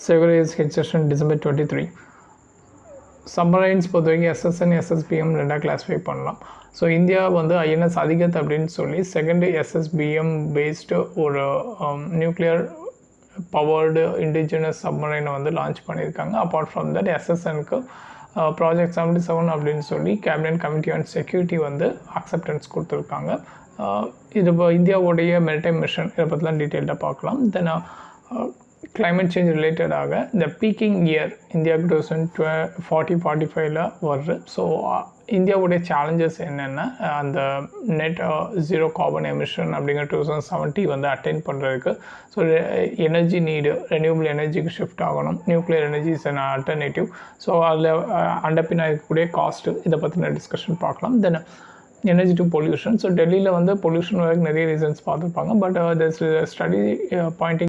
Securities session December 23. Submarines பொறுத்த வரைக்கும் SSN SSPM ரெண்டாக கிளாஸிஃபை பண்ணலாம். ஸோ இந்தியா வந்து ஐஎன்எஸ் அதிகத் அப்படின்னு சொல்லி செகண்ட் எஸ்எஸ்பிஎம் பேஸ்டு ஒரு நியூக்ளியர் பவர்டு இண்டிஜினஸ் சப்மரைனை வந்து லான்ச் பண்ணியிருக்காங்க. அப்பார்ட் ஃப்ரம் தட் எஸ்எஸ்எனுக்கு ப்ராஜெக்ட் 77 அப்படின்னு சொல்லி கேபினட் கமிட்டி ஆன் செக்யூரிட்டி வந்து அக்செப்டன்ஸ் கொடுத்துருக்காங்க. இது இப்போ இந்தியாவுடைய மெரிடைம் மிஷன் இதை பற்றிலாம் டீட்டெயில்டாக பார்க்கலாம். தென் கிளைமேட் சேஞ்ச் ரிலேட்டடாக இந்த பீக்கிங் இயர் இந்தியாவுக்கு 2040-45 வருது. ஸோ இந்தியாவுடைய சேலஞ்சஸ் என்னென்னா அந்த நெட் ஜீரோ கார்பன் எமிஷன் அப்படிங்கிற 2070 வந்து அட்டைன் பண்ணுறதுக்கு. ஸோ எனர்ஜி நீடு ரெனியூபிள் எனர்ஜிக்கு ஷிஃப்ட் ஆகணும். Nuclear energy is an alternative. So அதில் அண்டர்பின் இருக்கக்கூடிய காஸ்ட்டு இதை பற்றின டிஸ்கஷன் பார்க்கலாம். Then energy to pollution. So டெல்லியில் வந்து பொல்யூஷன் வரைக்கும் நிறைய ரீசன்ஸ் பார்த்துருப்பாங்க. But study Poynting